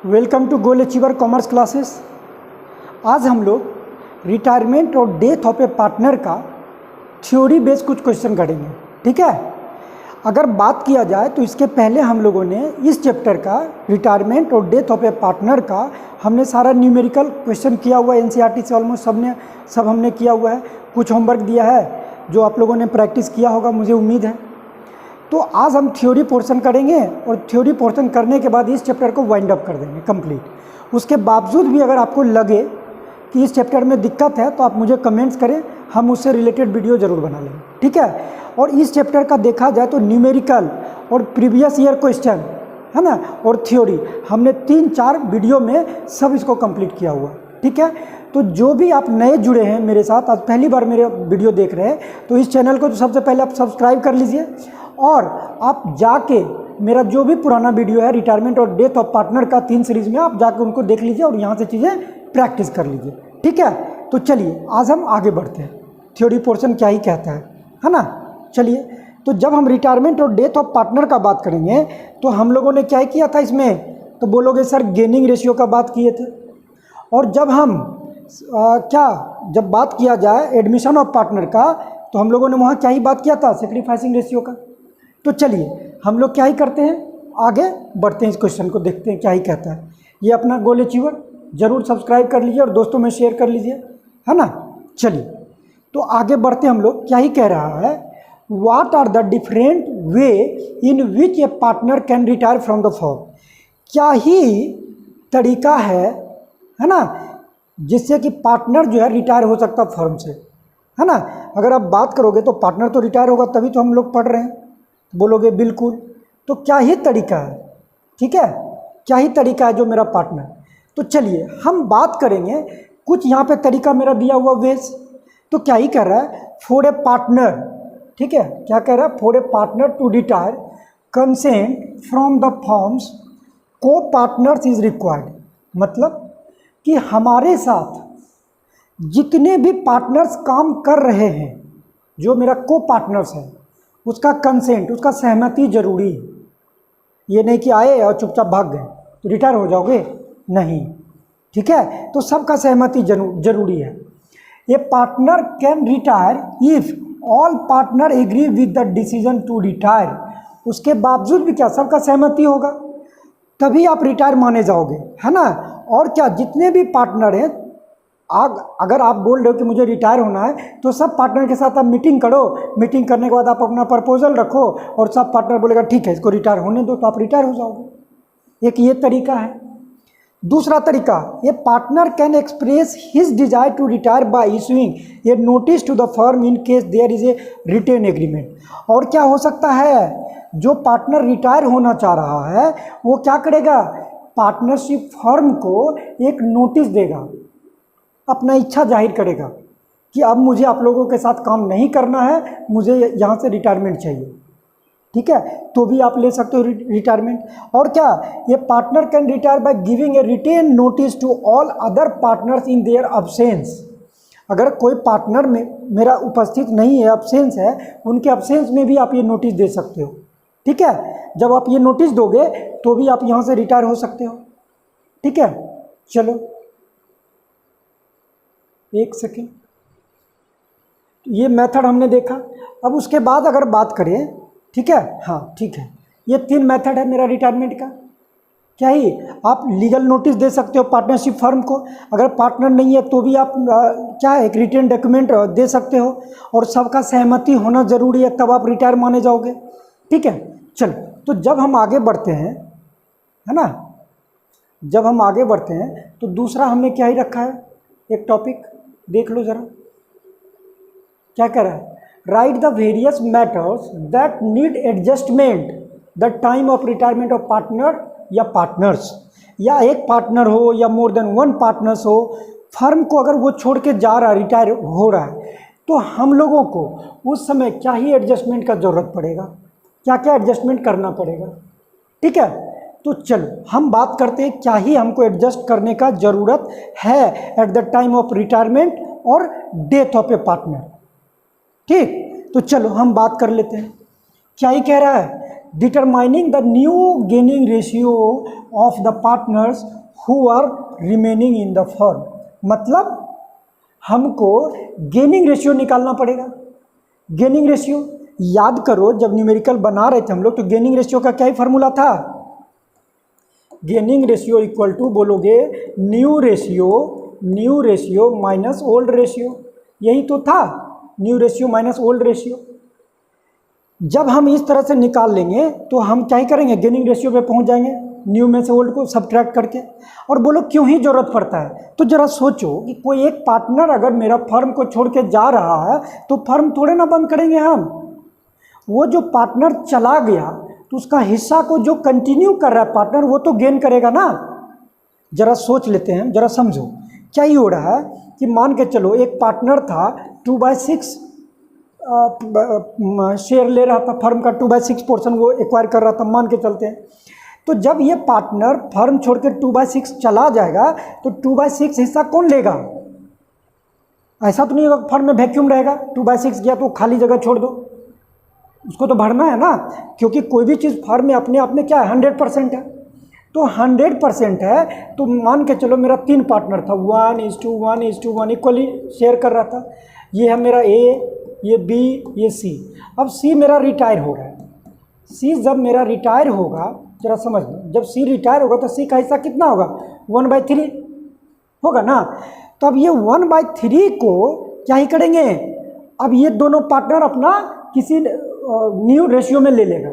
Welcome to goal achiever commerce classes. आज हम लोग रिटायरमेंट और डेथ ऑफ ए पार्टनर का थ्योरी बेस्ड कुछ क्वेश्चन करेंगे। ठीक है, अगर बात किया जाए तो इसके पहले हम लोगों ने इस चैप्टर का रिटायरमेंट और डेथ ऑफ ए पार्टनर का हमने सारा न्यूमेरिकल क्वेश्चन किया हुआ है। एनसीईआरटी से ऑलमोस्ट सब हमने किया हुआ है। कुछ होमवर्क दिया है जो आप लोगों ने प्रैक्टिस किया होगा, मुझे उम्मीद है। तो आज हम थ्योरी पोर्शन करेंगे और थ्योरी पोर्शन करने के बाद इस चैप्टर को वाइंड अप कर देंगे कंप्लीट। उसके बावजूद भी अगर आपको लगे कि इस चैप्टर में दिक्कत है तो आप मुझे कमेंट्स करें, हम उससे रिलेटेड वीडियो ज़रूर बना लेंगे। ठीक है, और इस चैप्टर का देखा जाए तो न्यूमेरिकल और प्रीवियस ईयर क्वेश्चन है ना, और थ्योरी हमने 3-4 वीडियो में सब इसको कंप्लीट किया हुआ। ठीक है, तो जो भी आप नए जुड़े हैं मेरे साथ, आज पहली बार मेरे वीडियो देख रहे हैं, तो इस चैनल को तो सबसे पहले आप सब्सक्राइब कर लीजिए और आप जाके मेरा जो भी पुराना वीडियो है रिटायरमेंट और डेथ ऑफ पार्टनर का 3 सीरीज़ में, आप जाके उनको देख लीजिए और यहाँ से चीज़ें प्रैक्टिस कर लीजिए। ठीक है, तो चलिए आज हम आगे बढ़ते हैं। थ्योरी पोर्शन क्या ही कहता है ना। चलिए, तो जब हम रिटायरमेंट और डेथ ऑफ पार्टनर का बात करेंगे तो हम लोगों ने क्या किया था इसमें, तो बोलोगे सर गेनिंग रेशियो का बात किए थे। और जब हम जब बात किया जाए एडमिशन ऑफ पार्टनर का तो हम लोगों ने वहाँ क्या ही बात किया था, सेक्रीफाइसिंग रेशियो का। तो चलिए हम लोग क्या ही करते हैं, आगे बढ़ते हैं, इस क्वेश्चन को देखते हैं क्या ही कहता है। ये अपना गोल अचीवर जरूर सब्सक्राइब कर लीजिए और दोस्तों में शेयर कर लीजिए, है ना। चलिए तो आगे बढ़ते हम लोग, क्या ही कह रहा है, what are the different way in which a partner can retire from the firm. क्या ही तरीका है ना, जिससे कि पार्टनर जो है रिटायर हो सकता फर्म से, है ना। अगर आप बात करोगे तो पार्टनर तो रिटायर होगा तभी तो हम लोग पढ़ रहे हैं, बोलोगे बिल्कुल। तो क्या ही तरीका है, ठीक है, क्या ही तरीका है जो मेरा पार्टनर। तो चलिए हम बात करेंगे कुछ यहाँ पे तरीका मेरा दिया हुआ वेज। तो क्या ही कह रहा है, फॉर ए पार्टनर, ठीक है, क्या कह रहा है, for a partner to retire consent from the firms को पार्टनर्स इज रिक्वायर्ड। मतलब कि हमारे साथ जितने भी पार्टनर्स काम कर रहे हैं, जो मेरा को पार्टनर्स है, उसका कंसेंट, उसका सहमति जरूरी है। ये नहीं कि आए और चुपचाप भाग गए तो रिटायर हो जाओगे, नहीं। ठीक है, तो सबका सहमति जरूरी है। A partner can retire if all partner agree with the decision to retire. उसके बावजूद भी क्या सबका सहमति होगा, तभी आप रिटायर माने जाओगे, है ना। और क्या जितने भी पार्टनर हैं, अगर आप बोल रहे हो कि मुझे रिटायर होना है तो सब पार्टनर के साथ आप मीटिंग करो, मीटिंग करने के बाद आप अपना प्रपोजल रखो और सब पार्टनर बोलेगा ठीक है इसको रिटायर होने दो, तो आप रिटायर हो जाओगे। एक ये तरीका है। दूसरा तरीका, ये partner can express his desire to retire by issuing a notice to the firm in case there is a written agreement. और क्या हो सकता है, जो पार्टनर रिटायर होना चाह रहा है वो क्या करेगा, पार्टनरशिप फर्म को एक नोटिस देगा, अपना इच्छा जाहिर करेगा कि अब मुझे आप लोगों के साथ काम नहीं करना है, मुझे यहाँ से रिटायरमेंट चाहिए। ठीक है, तो भी आप ले सकते हो रिटायरमेंट। और क्या, ये partner can retire by giving a written notice to all other partners in their absence. अगर कोई पार्टनर में मेरा उपस्थित नहीं है, अब्सेंस है, उनके अब्सेंस में भी आप ये नोटिस दे सकते हो। ठीक है, जब आप ये नोटिस दोगे तो भी आप यहाँ से रिटायर हो सकते हो। ठीक है, चलो एक सेकेंड, ये मेथड हमने देखा। अब उसके बाद अगर बात करें, ठीक है, हाँ ठीक है, ये 3 मेथड है मेरा रिटायरमेंट का। क्या ही, आप लीगल नोटिस दे सकते हो पार्टनरशिप फर्म को, अगर पार्टनर नहीं है तो भी आप क्या है, एक रिटेन डॉक्यूमेंट दे सकते हो, और सबका सहमति होना जरूरी है, तब आप रिटायर माने जाओगे। ठीक है, चलो तो जब हम आगे बढ़ते हैं, है ना, जब हम आगे बढ़ते हैं तो दूसरा हमने क्या ही रखा है, एक टॉपिक देख लो जरा, क्या कह रहा है, right the various matters that need adjustment the time of retirement of partner या पार्टनर्स। या एक पार्टनर हो या मोर देन 1 पार्टनर्स हो, फर्म को अगर वो छोड़ के जा रहा है, रिटायर हो रहा है, तो हम लोगों को उस समय क्या ही एडजस्टमेंट का ज़रूरत पड़ेगा, क्या क्या एडजस्टमेंट करना पड़ेगा। ठीक है, तो चलो हम बात करते हैं क्या ही हमको एडजस्ट करने का ज़रूरत है at the time of retirement और डेथ ऑफ ए पार्टनर। ठीक, तो चलो हम बात कर लेते हैं। क्या ही कह रहा है, determining the new gaining ratio of the partners who are remaining in the firm. मतलब हमको गेनिंग रेशियो निकालना पड़ेगा। गेनिंग रेशियो याद करो, जब न्यूमेरिकल बना रहे थे हम लोग तो गेनिंग रेशियो का क्या ही फार्मूला था? गेनिंग रेशियो इक्वल टू बोलोगे new ratio minus old ratio, यही तो था, new ratio minus old ratio. जब हम इस तरह से निकाल लेंगे तो हम क्या ही करेंगे, गेनिंग रेशियो पे पहुंच जाएंगे, न्यू में से ओल्ड को सब्ट्रैक्ट करके। और बोलो क्यों ही ज़रूरत पड़ता है? तो ज़रा सोचो कि कोई एक पार्टनर अगर मेरा फर्म को छोड़ के जा रहा है तो फर्म थोड़े ना बंद करेंगे हम। वो जो पार्टनर चला गया तो उसका हिस्सा को जो कंटिन्यू कर रहा है पार्टनर, वो तो गेन करेगा ना। ज़रा सोच लेते हैं, ज़रा समझो क्या ही हो रहा है कि मान के चलो एक पार्टनर था 2/6 शेयर ले रहा था, फर्म का 2/6 पोर्शन वो एक्वायर कर रहा था, मान के चलते हैं। तो जब ये पार्टनर फर्म छोड़ के 2/6 चला जाएगा तो 2/6 हिस्सा कौन लेगा? ऐसा तो नहीं होगा फर्म में वैक्यूम रहेगा, 2/6 गया तो खाली जगह छोड़ दो, उसको तो भरना है ना। क्योंकि कोई भी चीज़ फर्म में अपने आप में क्या है, 100% है। तो 100% है तो मान के चलो मेरा 3 पार्टनर था, 1:1:1 इक्वली शेयर कर रहा था। ये है मेरा ए, ये बी, ये सी। अब सी मेरा रिटायर हो रहा है। सी जब मेरा रिटायर होगा, जरा समझ लो, जब सी रिटायर होगा तो सी का हिस्सा कितना होगा? 1/3 होगा ना। तो अब ये 1/3 को क्या ही करेंगे, अब ये दोनों पार्टनर अपना किसी न्यू रेशियो में ले लेगा,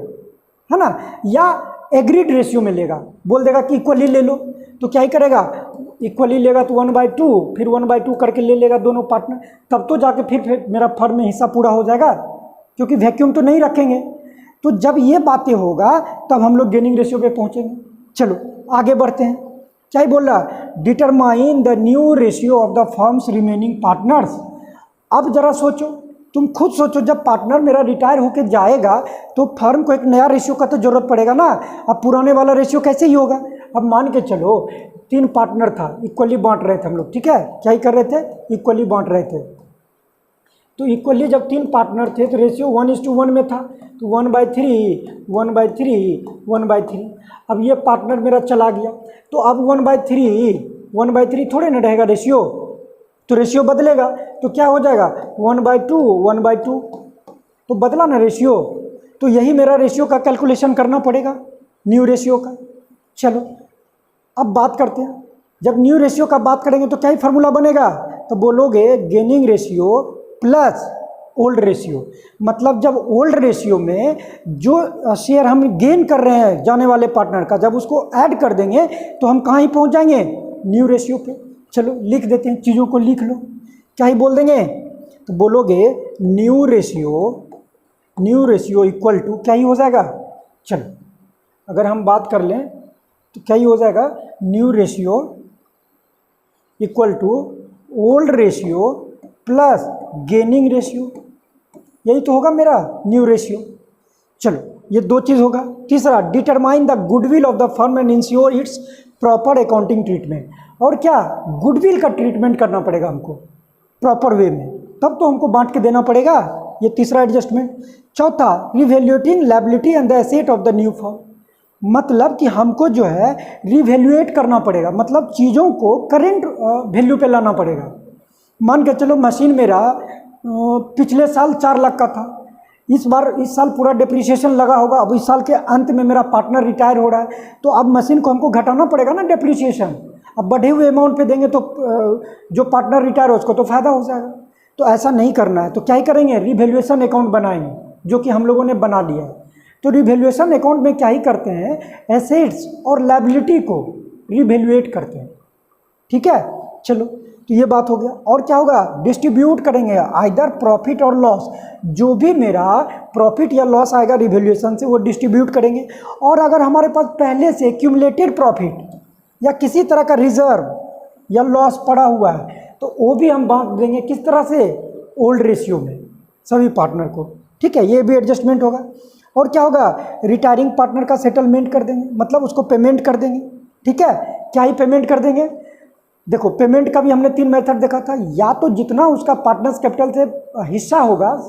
है ना, या एग्रीड रेशियो में लेगा, बोल देगा कि इक्वली ले लो। तो क्या ही करेगा, इक्वली लेगा तो 1/2, फिर 1/2 करके ले लेगा दोनों पार्टनर, तब तो जाके फिर मेरा फर्म में हिस्सा पूरा हो जाएगा, क्योंकि वैक्यूम तो नहीं रखेंगे। तो जब ये बातें होगा तब हम लोग गेनिंग रेशियो पे पहुंचेंगे। चलो आगे बढ़ते हैं। क्या ही बोल रहा है, determine the new ratio of the firms remaining partners. अब जरा सोचो, तुम खुद सोचो, जब पार्टनर मेरा रिटायर होके जाएगा तो फर्म को एक नया रेशियो का तो जरूरत पड़ेगा ना। अब पुराने वाला रेशियो कैसे ही होगा? अब मान के चलो 3 पार्टनर था, इक्वली बांट रहे थे हम लोग, ठीक है, क्या ही कर रहे थे, इक्वली बांट रहे थे। तो इक्वली जब 3 पार्टनर थे तो रेशियो 1:1 में था, तो 1/3 अब ये पार्टनर मेरा चला गया तो अब 1/3 थोड़े ना रहेगा रेशियो, तो रेशियो बदलेगा। तो क्या हो जाएगा, 1/2 तो बदला ना रेशियो। तो यही मेरा रेशियो का कैलकुलेशन करना पड़ेगा, न्यू रेशियो का। चलो अब बात करते हैं, जब न्यू रेशियो का बात करेंगे तो क्या ही फार्मूला बनेगा, तो बोलोगे gaining ratio plus old ratio. मतलब जब ओल्ड रेशियो में जो शेयर हम गेन कर रहे हैं जाने वाले पार्टनर का, जब उसको ऐड कर देंगे तो हम कहाँ ही पहुँच जाएंगे, न्यू रेशियो पे। चलो लिख देते हैं, चीज़ों को लिख लो, क्या ही बोल देंगे, तो बोलोगे न्यू रेशियो इक्वल टू क्या ही हो जाएगा। चलो अगर हम बात कर लें तो क्या ही हो जाएगा, new ratio equal to old ratio plus gaining ratio, यही तो होगा मेरा न्यू रेशियो। चलो ये 2 चीज़ होगा। तीसरा, determine the goodwill of the firm and ensure it's proper accounting treatment. और क्या, गुडविल का ट्रीटमेंट करना पड़ेगा हमको प्रॉपर वे में, तब तो हमको बांट के देना पड़ेगा, ये तीसरा एडजस्टमेंट। चौथा, revaluating liability and the asset of the new firm. मतलब कि हमको जो है रिवैल्यूएट करना पड़ेगा, मतलब चीज़ों को करेंट वैल्यू पे लाना पड़ेगा। मान के चलो मशीन मेरा पिछले साल 4 लाख का था, इस साल पूरा डिप्रिसिएशन लगा होगा। अब इस साल के अंत में मेरा पार्टनर रिटायर हो रहा है तो अब मशीन को हमको घटाना पड़ेगा ना डिप्रिसिएशन। अब बढ़े हुए अमाउंट पे देंगे तो जो पार्टनर रिटायर हो उसको तो फ़ायदा हो जाएगा। तो ऐसा नहीं करना है, तो क्या ही करेंगे, रिवैल्यूएशन अकाउंट बनाएंगे, जो कि हम लोगों ने बना लिया है। तो रिवैल्यूएशन अकाउंट में क्या ही करते हैं, एसेट्स और लायबिलिटी को रिवैल्यूएट करते हैं, ठीक है। चलो तो ये बात हो गया। और क्या होगा, डिस्ट्रीब्यूट करेंगे आइदर प्रॉफिट और लॉस, जो भी मेरा प्रॉफिट या लॉस आएगा रिवैल्यूएशन से वो डिस्ट्रीब्यूट करेंगे। और अगर हमारे पास पहले से एक्यूमुलेटेड प्रॉफिट या किसी तरह का रिजर्व या लॉस पड़ा हुआ है तो वो भी हम बांट देंगे, किस तरह से, ओल्ड रेशियो में सभी पार्टनर को, ठीक है। ये भी एडजस्टमेंट होगा। और क्या होगा, रिटायरिंग पार्टनर का सेटलमेंट कर देंगे, मतलब उसको पेमेंट कर देंगे, ठीक है। क्या ही पेमेंट कर देंगे, देखो पेमेंट का भी हमने 3 मेथड देखा था, या तो जितना उसका पार्टनर्स कैपिटल से हिस्सा होगा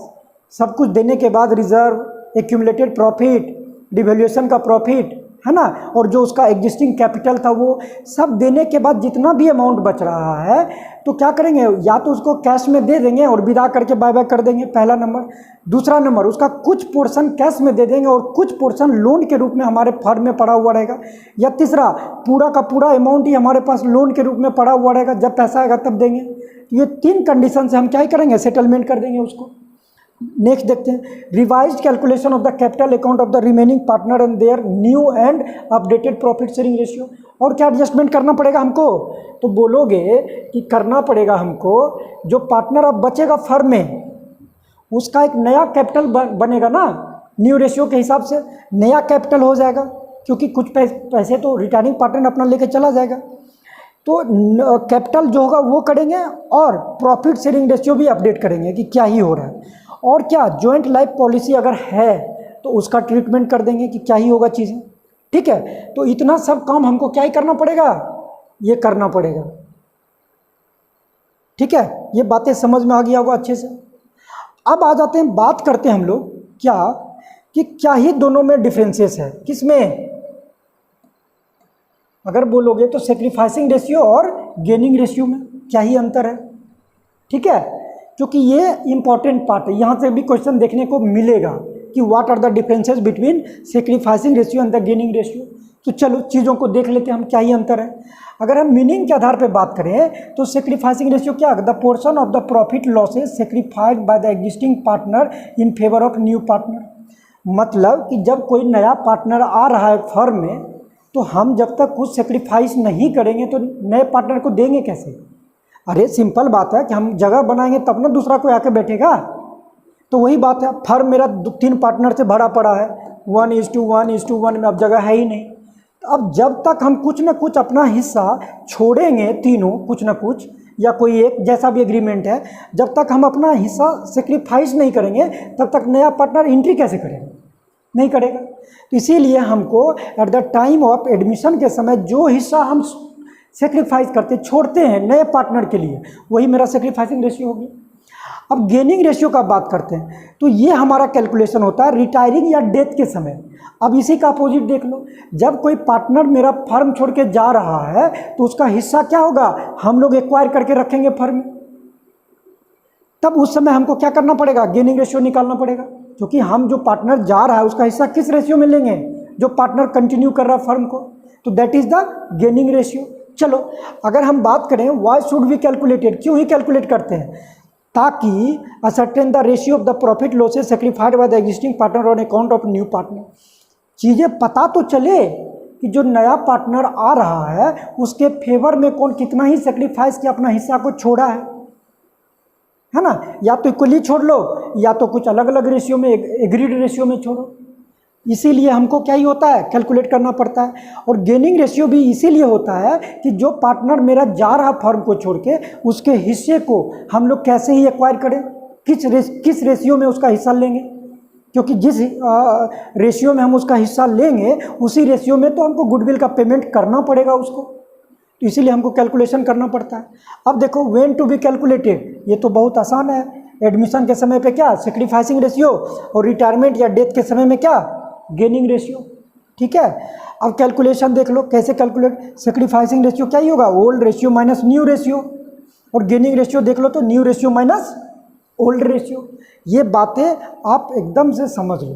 सब कुछ देने के बाद, रिजर्व, एक्यूमुलेटेड प्रॉफिट डिवैल्यूएशन का प्रॉफिट, है ना, और जो उसका एग्जिस्टिंग कैपिटल था वो सब देने के बाद जितना भी अमाउंट बच रहा है तो क्या करेंगे, या तो उसको कैश में दे देंगे और विदा करके बाय बैक कर देंगे, पहला नंबर। दूसरा नंबर, उसका कुछ पोर्शन कैश में दे देंगे और कुछ पोर्शन लोन के रूप में हमारे फर्म में पड़ा हुआ रहेगा। या तीसरा, पूरा का पूरा अमाउंट ही हमारे पास लोन के रूप में पड़ा हुआ रहेगा, जब पैसा आएगा तब देंगे। ये 3 कंडीशन से हम क्या ही करेंगे, सेटलमेंट कर देंगे उसको। नेक्स्ट देखते हैं, revised calculation of the capital account of the remaining partner and their new and updated profit sharing ratio. और क्या एडजस्टमेंट करना पड़ेगा हमको, तो बोलोगे कि करना पड़ेगा हमको, जो पार्टनर अब बचेगा फर्म में उसका एक नया कैपिटल बनेगा ना, न्यू रेशियो के हिसाब से नया कैपिटल हो जाएगा, क्योंकि कुछ पैसे तो रिटायरिंग पार्टनर अपना लेके चला जाएगा। तो कैपिटल जो होगा वो करेंगे और प्रॉफिट शेयरिंग रेशियो भी अपडेट करेंगे कि क्या ही हो रहा है। और क्या, जॉइंट लाइफ पॉलिसी अगर है तो उसका ट्रीटमेंट कर देंगे कि क्या ही होगा चीज़ें। ठीक है, तो इतना सब काम हमको क्या ही करना पड़ेगा, ये करना पड़ेगा। ठीक है, ये बातें समझ में आ गया होगा अच्छे से। अब आ जाते हैं, बात करते हैं हम लोग क्या कि क्या ही दोनों में डिफरेंसेस है, किसमें, अगर बोलोगे तो सेक्रीफाइसिंग रेशियो और गेनिंग रेशियो में क्या ही अंतर है। ठीक है, क्योंकि ये इंपॉर्टेंट पार्ट है, यहाँ से भी क्वेश्चन देखने को मिलेगा कि what are the differences between sacrificing ratio and the gaining ratio. तो चलो चीज़ों को देख लेते हैं हम क्या ही अंतर है। अगर हम मीनिंग के आधार पर बात करें तो सेक्रीफाइसिंग रेशियो क्या है, the portion of the profit losses सेक्रीफाइड by the existing partner in favour of new partner. मतलब कि जब कोई नया पार्टनर आ रहा है फर्म में, तो हम जब तक कुछ सेक्रीफाइस नहीं करेंगे तो नए पार्टनर को देंगे कैसे। अरे सिंपल बात है कि हम जगह बनाएंगे तब ना दूसरा कोई आके बैठेगा। तो वही बात है, फर्म मेरा 3 पार्टनर से भरा पड़ा है, 1:1 में, अब जगह है ही नहीं। तो अब जब तक हम कुछ ना कुछ अपना हिस्सा छोड़ेंगे तीनों, कुछ ना कुछ या कोई एक जैसा भी एग्रीमेंट है, जब तक हम अपना हिस्सा सेक्रीफाइस नहीं करेंगे तब तक नया पार्टनर एंट्री कैसे करेगा, नहीं करेगा। तो इसीलिए हमको at the time of admission के समय जो हिस्सा हम सेक्रीफाइस करते छोड़ते हैं नए पार्टनर के लिए, वही मेरा सेक्रीफाइसिंग रेशियो होगी। अब गेनिंग रेशियो का बात करते हैं, तो ये हमारा कैलकुलेशन होता है रिटायरिंग या डेथ के समय। अब इसी का अपोजिट देख लो, जब कोई पार्टनर मेरा फर्म छोड़ के जा रहा है तो उसका हिस्सा क्या होगा, हम लोग एक्वायर करके रखेंगे फर्म में। तब उस समय हमको क्या करना पड़ेगा, गेनिंग रेशियो निकालना पड़ेगा, क्योंकि हम जो पार्टनर जा रहा है उसका हिस्सा किस रेशियो में लेंगे, जो पार्टनर कंटिन्यू कर रहा है फर्म को, तो that is the gaining ratio. चलो अगर हम बात करें व्हाई शुड बी कैलकुलेटेड, क्यों ही कैलकुलेट करते हैं, ताकि ascertain the ratio of the profit losses सेक्रीफाइड by the existing partner on account of new partner. चीज़ें पता तो चले कि जो नया पार्टनर आ रहा है उसके फेवर में कौन कितना ही सेक्रीफाइस किया, अपना हिस्सा को छोड़ा है ना, या तो इक्वली छोड़ लो या तो कुछ अलग अलग रेशियो में, एग्रीड रेशियो में छोड़ो। इसीलिए हमको क्या ही होता है, कैलकुलेट करना पड़ता है। और गेनिंग रेशियो भी इसीलिए होता है कि जो पार्टनर मेरा जा रहा फर्म को छोड़ के, उसके हिस्से को हम लोग कैसे ही एक्वायर करें, किस रेशियो में उसका हिस्सा लेंगे, क्योंकि जिस रेशियो में हम उसका हिस्सा लेंगे उसी रेशियो में तो हमको गुडविल का पेमेंट करना पड़ेगा उसको, तो इसीलिए हमको कैलकुलेशन करना पड़ता है। अब देखो व्हेन टू बी कैलकुलेटेड, ये तो बहुत आसान है। एडमिशन के समय पे क्या, सेक्रीफाइसिंग रेशियो, और रिटायरमेंट या डेथ के समय में क्या, गेनिंग रेशियो। ठीक है, अब कैलकुलेशन देख लो कैसे कैलकुलेट, सेक्रीफाइसिंग रेशियो क्या ही होगा, old ratio minus new ratio, और गेनिंग रेशियो देख लो तो new ratio minus old ratio. ये बातें आप एकदम से समझ लो।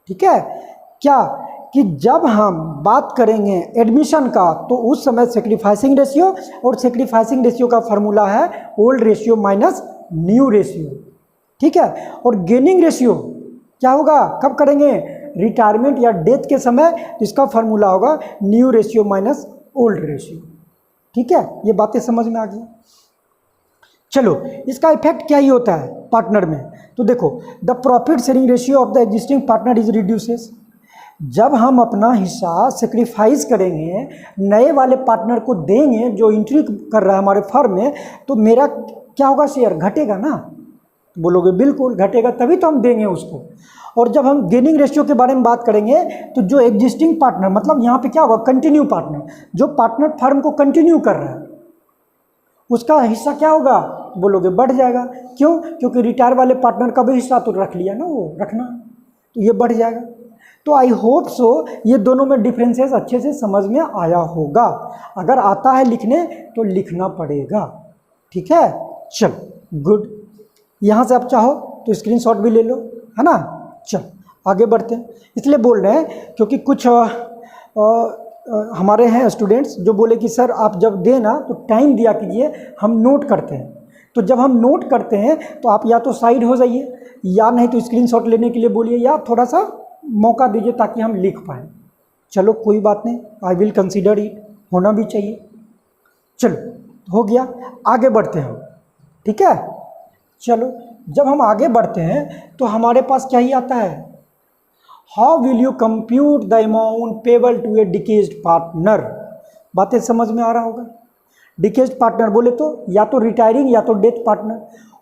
ठीक है, क्या कि जब हम बात करेंगे एडमिशन का तो उस समय सेक्रीफाइसिंग रेशियो, और सेक्रीफाइसिंग रेशियो का फार्मूला है old ratio minus new ratio. ठीक है, और गेनिंग रेशियो क्या होगा, कब करेंगे, रिटायरमेंट या डेथ के समय, तो इसका फार्मूला होगा new ratio minus old ratio. ठीक है, ये बातें समझ में आ गई। चलो इसका इफेक्ट क्या ही होता है पार्टनर में, तो देखो the profit sharing ratio of the existing partner is reduces. जब हम अपना हिस्सा सेक्रीफाइस करेंगे, नए वाले पार्टनर को देंगे जो एंट्री कर रहा है हमारे फर्म में, तो मेरा क्या होगा, शेयर घटेगा ना। बोलोगे बिल्कुल घटेगा, तभी तो हम देंगे उसको। और जब हम गेनिंग रेशियो के बारे में बात करेंगे तो जो एग्जिस्टिंग पार्टनर, मतलब यहाँ पे क्या होगा, कंटिन्यू पार्टनर, जो पार्टनर फर्म को कंटिन्यू कर रहा है उसका हिस्सा क्या होगा, बोलोगे बढ़ जाएगा। क्यों, क्योंकि रिटायर वाले पार्टनर का भी हिस्सा तो रख लिया ना, वो रखना, तो ये बढ़ जाएगा। तो आई होप सो ये दोनों में डिफरेंसेस अच्छे से समझ में आया होगा। अगर आता है लिखने तो लिखना पड़ेगा, ठीक है। चल गुड, यहाँ से आप चाहो तो स्क्रीनशॉट भी ले लो, है ना। चल आगे बढ़ते हैं, इसलिए बोल रहे हैं क्योंकि कुछ हमारे हैं स्टूडेंट्स जो बोले कि सर आप जब दें ना तो टाइम दिया कीजिए, हम नोट करते हैं। तो जब हम नोट करते हैं तो आप या तो साइड हो जाइए या नहीं तो स्क्रीनशॉट लेने के लिए बोलिए या थोड़ा सा मौका दीजिए ताकि हम लिख पाएँ। चलो कोई बात नहीं, आई विल कंसीडर इट, होना भी चाहिए। चलो हो गया, आगे बढ़ते हैं हम, ठीक है। चलो जब हम आगे बढ़ते हैं तो हमारे पास क्या ही आता है, how will you compute the amount payable to a deceased partner. बातें समझ में आ रहा होगा। डिकेज्ड पार्टनर बोले तो या तो रिटायरिंग या तो डेथ पार्टनर,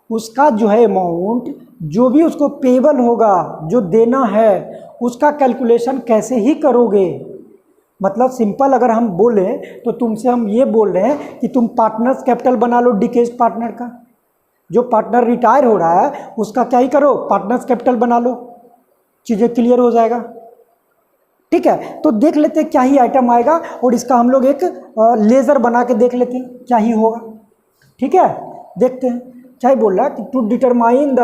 उसका जो है अमाउंट जो भी उसको पेबल होगा, जो देना है, उसका कैलकुलेशन कैसे ही करोगे। मतलब सिंपल अगर हम बोलें तो तुमसे हम ये बोल रहे हैं कि तुम पार्टनर्स कैपिटल बना लो डिकेज्ड पार्टनर का। जो पार्टनर रिटायर हो रहा है उसका क्या ही करो, पार्टनर्स कैपिटल बना लो, चीज़ें क्लियर हो जाएगा, ठीक है। तो देख लेते हैं क्या ही आइटम आएगा और इसका हम लोग एक लेज़र बना के देख लेते हैं क्या ही होगा, ठीक है। देखते हैं क्या ही बोल रहा है कि to determine the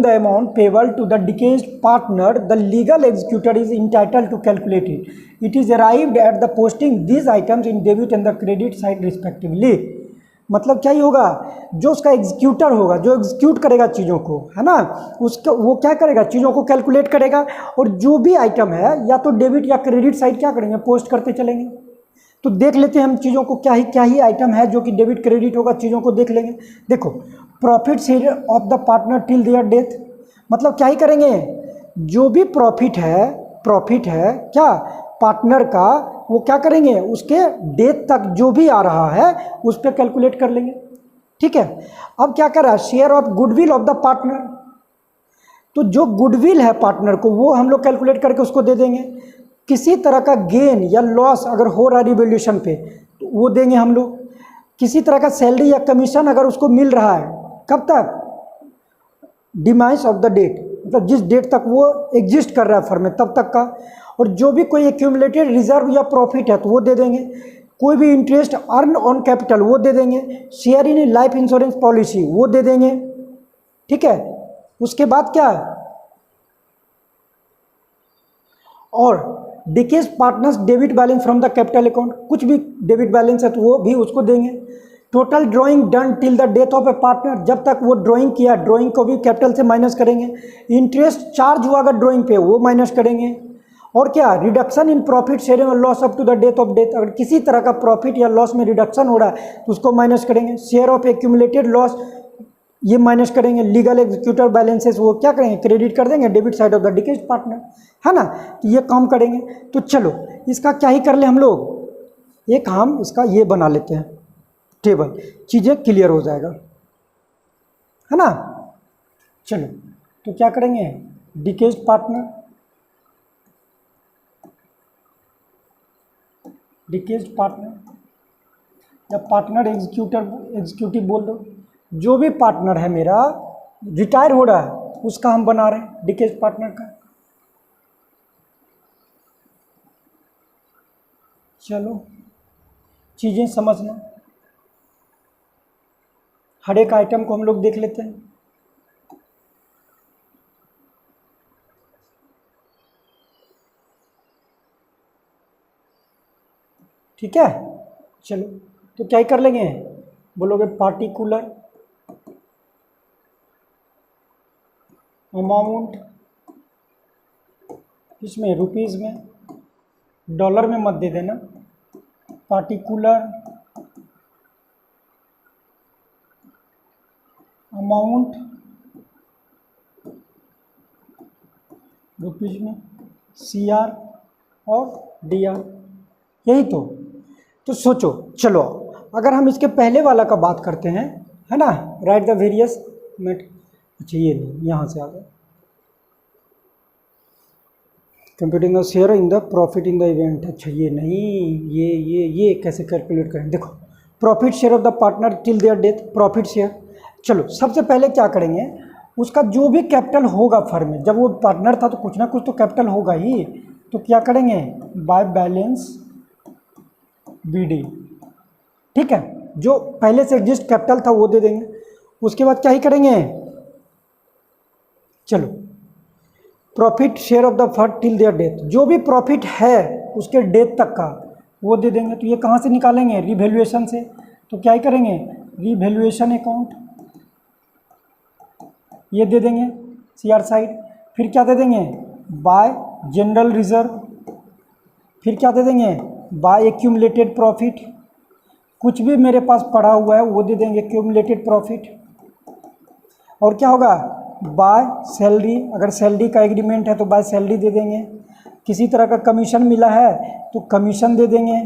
amount payable to the deceased partner the legal executor is entitled to calculate it. It is arrived at the posting these items in debit and the credit side respectively. मतलब क्या ही होगा, जो उसका executor होगा, जो execute करेगा चीज़ों को, है ना, उसका वो क्या करेगा, चीज़ों को कैलकुलेट करेगा और जो भी आइटम है या तो डेबिट या क्रेडिट साइड क्या करेंगे, पोस्ट करते चलेंगे। तो देख लेते हैं हम चीज़ों को, क्या ही आइटम है जो कि डेबिट क्रेडिट होगा, चीज़ों को देख लेंगे। देखो profit share of the partner till there death, मतलब क्या ही करेंगे, जो भी प्रॉफिट है क्या पार्टनर का, वो क्या करेंगे, उसके डेथ तक जो भी आ रहा है उस पर कैलकुलेट कर लेंगे, ठीक है। अब क्या कर रहा है, share of goodwill of the partner, तो जो गुडविल है पार्टनर को वो हम लोग कैलकुलेट करके उसको दे देंगे। किसी तरह का गेन या लॉस अगर हो रहा है रिवोल्यूशन पे तो वो देंगे हम लोग। किसी तरह का सैलरी या कमीशन अगर उसको मिल रहा है, कब तक, डिमाइस ऑफ द डेट, मतलब जिस डेट तक वो एग्जिस्ट कर रहा है फर्म में तब तक का। और जो भी कोई एक्यूमुलेटेड रिजर्व या प्रॉफिट है तो वो दे देंगे। कोई भी इंटरेस्ट अर्न ऑन कैपिटल वो दे देंगे। Share in life insurance policy वो दे देंगे, ठीक है। उसके बाद क्या है, और decays partners debit balance from the capital account, कुछ भी डेबिट बैलेंस है तो वो भी उसको देंगे। Total drawing done till the death of a partner, जब तक वो ड्राइंग किया, ड्राइंग को भी कैपिटल से माइनस करेंगे। इंटरेस्ट चार्ज हुआ अगर ड्राइंग पे वो माइनस करेंगे। और क्या, रिडक्शन इन प्रॉफिट शेयरिंग और loss up to the death of death, अगर किसी तरह का प्रॉफिट या लॉस में रिडक्शन हो रहा है तो उसको माइनस करेंगे। शेयर ऑफ एक्यूमुलेटेड लॉस ये माइनस करेंगे। लीगल एग्जीक्यूटर बैलेंसेस वो क्या करेंगे, क्रेडिट कर देंगे debit side of the deceased partner, है ना। तो ये काम करेंगे। तो चलो इसका क्या ही कर ले हम लोग, एक हम इसका ये बना लेते हैं टेबल, चीज़ें क्लियर हो जाएगा, है ना। चलो तो क्या करेंगे, डिकेज्ड पार्टनर, या पार्टनर एग्जीक्यूटिव बोल दो, जो भी पार्टनर है मेरा रिटायर हो रहा है उसका हम बना रहे हैं डिकेज्ड पार्टनर का। चलो चीज़ें समझना, हर एक आइटम को हम लोग देख लेते हैं। ठीक है, चलो तो क्या ही कर लेंगे, बोलोगे पार्टिकुलर अमाउंट, इसमें रुपीज़ में, डॉलर में मत दे देना, पार्टिकुलर अमाउंट रुपीज़ में, CR और DR, यही तो सोचो। चलो अगर हम इसके पहले वाला का बात करते हैं, है ना, राइट द वेरियस मेट, अच्छा ये नहीं, यहाँ से आ गया, computing the share in the profit in the event, अच्छा ये नहीं, ये कैसे कैलकुलेट करें, देखो profit share of the partner till there death, profit share. चलो सबसे पहले क्या करेंगे, उसका जो भी कैपिटल होगा फर्म में, जब वो पार्टनर था तो कुछ ना कुछ तो कैपिटल होगा ही, तो क्या करेंगे, बाय बैलेंस बीडी, ठीक है, जो पहले से एग्जिस्ट कैपिटल था वो दे देंगे। उसके बाद क्या ही करेंगे, चलो profit share of the firm till there death, जो भी प्रॉफिट है उसके डेथ तक का वो दे देंगे। तो ये कहाँ से निकालेंगे, रिवैल्यूएशन से। तो क्या ही करेंगे, रिवैल्यूएशन अकाउंट ये दे देंगे सीआर साइड। फिर क्या दे देंगे, बाय जनरल रिजर्व। फिर क्या दे देंगे, बाय एक्यूमुलेटेड प्रॉफिट, कुछ भी मेरे पास पड़ा हुआ है वो दे देंगे एक्यूमुलेटेड प्रॉफिट। और क्या होगा, बाय सैलरी, अगर सैलरी का एग्रीमेंट है तो बाय सैलरी दे देंगे। किसी तरह का कमीशन मिला है तो कमीशन दे देंगे,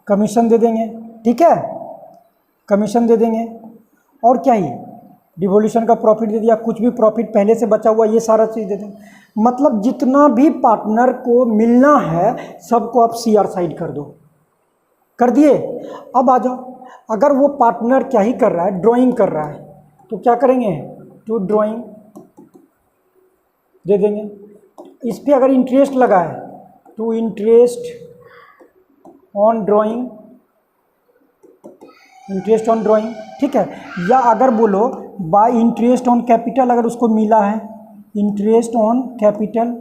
कमीशन दे देंगे, ठीक है, कमीशन दे देंगे। और क्या ही, डिवोल्यूशन का प्रॉफिट दे दिया, कुछ भी प्रॉफिट पहले से बचा हुआ ये सारा चीज़ दे देंगे। मतलब जितना भी पार्टनर को मिलना है सबको आप सीआर साइड कर दो, कर दिए। अब आ जाओ, अगर वो पार्टनर क्या ही कर रहा है, ड्राइंग कर रहा है, तो क्या करेंगे, टू ड्राइंग दे देंगे। इस पर अगर इंटरेस्ट लगा है to interest on drawing, interest on drawing, ठीक है। या अगर बोलो बाय इंटरेस्ट ऑन कैपिटल, अगर उसको मिला है इंटरेस्ट ऑन कैपिटल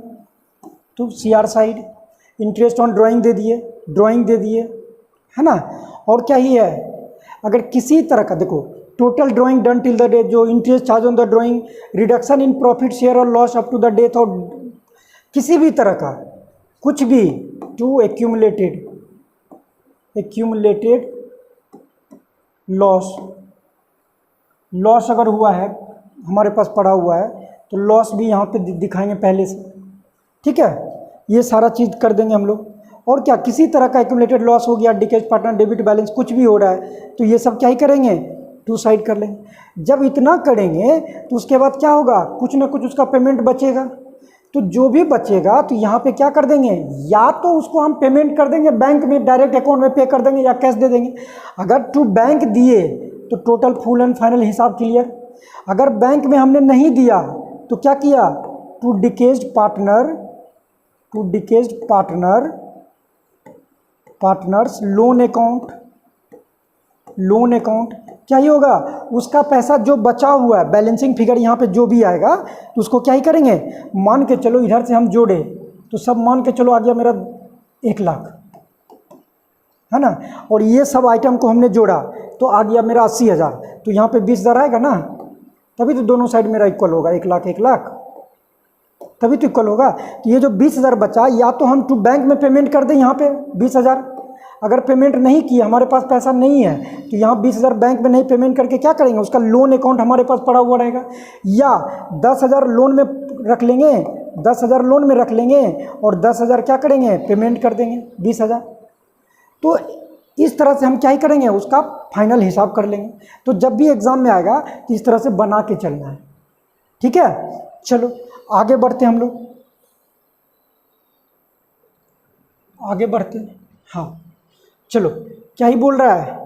तो CR side. Interest on drawing दे दिए, ड्राइंग दे दिए, है ना। और क्या ही है, अगर किसी तरह का देखो, total drawing done till the date, जो interest charge on the drawing, reduction in profit share और loss up to the death, और किसी भी तरह का कुछ भी, to accumulated, accumulated loss, loss अगर हुआ है हमारे पास पड़ा हुआ है तो लॉस भी यहाँ पे दिखाएंगे पहले से, ठीक है। ये सारा चीज़ कर देंगे हम लोग। और क्या, किसी तरह का एक्यूमुलेटेड लॉस हो गया, डिकेज पार्टनर डेबिट बैलेंस कुछ भी हो रहा है तो ये सब क्या ही करेंगे, टू साइड कर लेंगे। जब इतना करेंगे तो उसके बाद क्या होगा, कुछ ना कुछ उसका पेमेंट बचेगा। तो जो भी बचेगा तो यहाँ पे क्या कर देंगे, या तो उसको हम पेमेंट कर देंगे बैंक में, डायरेक्ट अकाउंट में पे कर देंगे, या कैश दे देंगे। अगर टू बैंक दिए तो टोटल फुल एंड फाइनल हिसाब क्लियर। अगर बैंक में हमने नहीं दिया तो क्या किया, to deceased partner, to deceased partner, partners loan account, loan account क्या ही होगा, उसका पैसा जो बचा हुआ है, बैलेंसिंग फिगर यहाँ पे जो भी आएगा तो उसको क्या ही करेंगे, मान के चलो इधर से हम जोड़े तो सब मान के चलो आ गया मेरा 1 लाख, है ना। और ये सब आइटम को हमने जोड़ा तो आ गया मेरा 80,000, तो यहाँ पे 20,000 आएगा ना, तभी तो दोनों साइड मेरा इक्वल होगा, 1 लाख 1 लाख, तभी तो इक्वल होगा। तो ये जो 20,000 बचा, या तो हम टू बैंक में पेमेंट कर दें यहाँ पे 20,000, अगर पेमेंट नहीं किया, हमारे पास पैसा नहीं है तो यहाँ 20,000 बैंक में नहीं पेमेंट करके क्या करेंगे, उसका लोन अकाउंट हमारे पास पड़ा हुआ रहेगा। या 10,000 लोन में रख लेंगे, 10,000 लोन में रख लेंगे और 10,000 क्या करेंगे, पेमेंट कर देंगे 20,000। तो इस तरह से हम क्या ही करेंगे, उसका फाइनल हिसाब कर लेंगे। तो जब भी एग्ज़ाम में आएगा तो इस तरह से बना के चलना है, ठीक है। चलो आगे बढ़ते हैं हम लोग, आगे बढ़ते हैं। हाँ चलो, क्या ही बोल रहा है,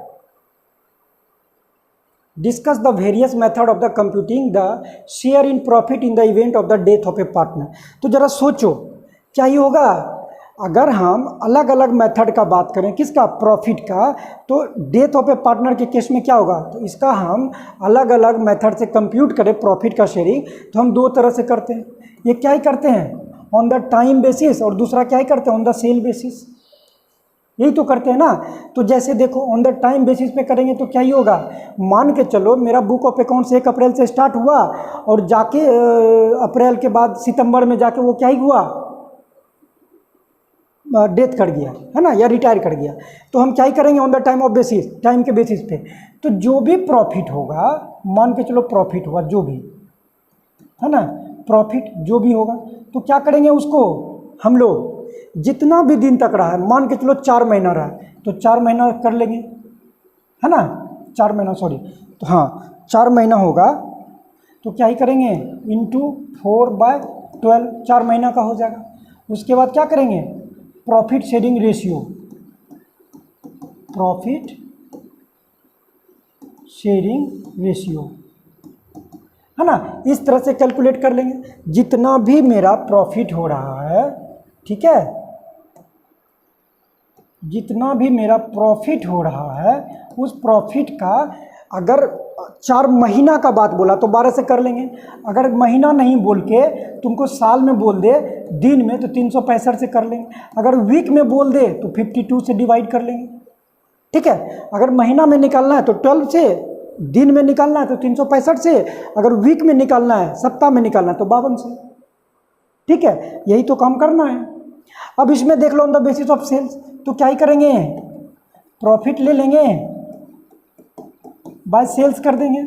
discuss the various method of the computing the share in profit in the event of the death of a partner. तो जरा सोचो क्या ही होगा अगर हम अलग अलग मेथड का बात करें, किसका, प्रॉफिट का, तो डेथ ऑफ ए पार्टनर के केस में क्या होगा। तो इसका हम अलग अलग मेथड से कंप्यूट करें प्रॉफिट का शेयरिंग, तो हम 2 तरह से करते हैं। ये क्या ही करते हैं, ऑन द टाइम बेसिस, और दूसरा क्या ही करते हैं, ऑन द सेल बेसिस, यही तो करते हैं ना। तो जैसे देखो ऑन द टाइम बेसिस पे करेंगे तो क्या ही होगा, मान के चलो मेरा बुक ऑफ अकाउंट्स 1 अप्रैल से स्टार्ट हुआ और जाके अप्रैल के बाद सितंबर में जाके वो क्या ही हुआ, डेथ कर गया, है ना, या रिटायर कर गया। तो हम क्या ही करेंगे, on the time of basis, time के बेसिस पे। तो जो भी प्रॉफिट होगा, मान के चलो प्रॉफिट हुआ जो भी, है ना, प्रॉफिट जो भी होगा तो क्या करेंगे, उसको हम लोग जितना भी दिन तक रहा है, मान के चलो 4 महीना रहा तो 4 महीना कर लेंगे, है ना, 4 महीना, सॉरी, तो हाँ 4 महीना होगा तो क्या ही करेंगे, इंटू 4/12, 4 महीना का हो जाएगा। उसके बाद क्या करेंगे, profit sharing ratio, profit sharing ratio, है ना। इस तरह से कैलकुलेट कर लेंगे। जितना भी मेरा प्रॉफिट हो रहा है, ठीक है, जितना भी मेरा प्रॉफिट हो रहा है उस प्रॉफिट का अगर 4 महीना का बात बोला तो 12 से कर लेंगे। अगर महीना नहीं बोल के तुमको साल में बोल दे, दिन में, तो 365 से कर लेंगे। अगर वीक में बोल दे तो 52 से डिवाइड कर लेंगे, ठीक है। अगर महीना में निकालना है तो 12 से, दिन में निकालना है तो 365 से, अगर वीक में निकालना है, सप्ताह में निकालना है तो 52 से, ठीक है। यही तो काम करना है। अब इसमें देख लो on the basis of sales, तो क्या ही करेंगे, प्रॉफिट ले लेंगे, बाय सेल्स कर देंगे,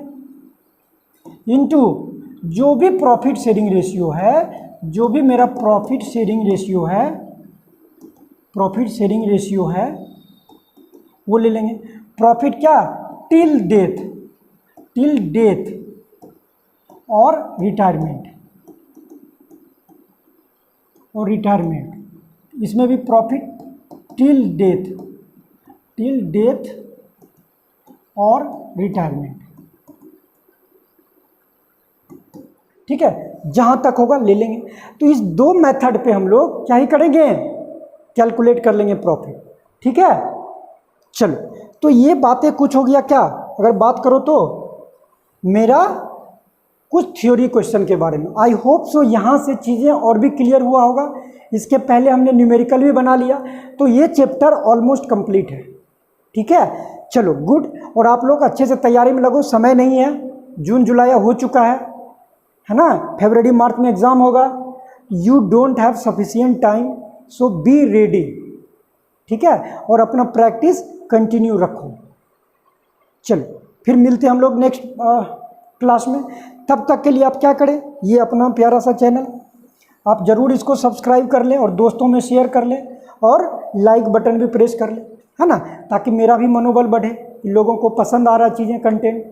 इनटू जो भी प्रॉफिट शेयरिंग रेशियो है, जो भी मेरा प्रॉफिट शेयरिंग रेशियो है, प्रॉफिट शेयरिंग रेशियो है वो ले लेंगे। प्रॉफिट क्या, टिल डेथ, टिल डेथ और रिटायरमेंट, और रिटायरमेंट, इसमें भी profit till death, till death और रिटायरमेंट, ठीक है। जहां तक होगा ले लेंगे। तो इस 2 मेथड पे हम लोग क्या ही करेंगे, कैलकुलेट कर लेंगे प्रॉफिट, ठीक है। चलो, तो ये बातें कुछ हो गया क्या, अगर बात करो तो मेरा कुछ थ्योरी क्वेश्चन के बारे में। आई होप सो यहाँ से चीज़ें और भी क्लियर हुआ होगा। इसके पहले हमने न्यूमेरिकल भी बना लिया, तो ये चैप्टर ऑलमोस्ट कंप्लीट है, ठीक है। चलो गुड। और आप लोग अच्छे से तैयारी में लगो, समय नहीं है, जून जुलाई हो चुका है ना। फरवरी मार्च में एग्ज़ाम होगा। You don't have sufficient time, so be ready, ठीक है। और अपना प्रैक्टिस कंटिन्यू रखो। चलो फिर मिलते हैं हम लोग नेक्स्ट क्लास में। तब तक के लिए आप क्या करें, ये अपना प्यारा सा चैनल आप ज़रूर इसको सब्सक्राइब कर लें और दोस्तों में शेयर कर लें और लाइक बटन भी प्रेस कर लें, है ना, ताकि मेरा भी मनोबल बढ़े, लोगों को पसंद आ रहा चीज़ें, कंटेंट,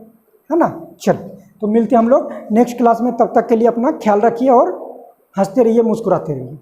है ना। चलो तो मिलते हैं हम लोग नेक्स्ट क्लास में। तब तक के लिए अपना ख्याल रखिए और हंसते रहिए, मुस्कुराते रहिए।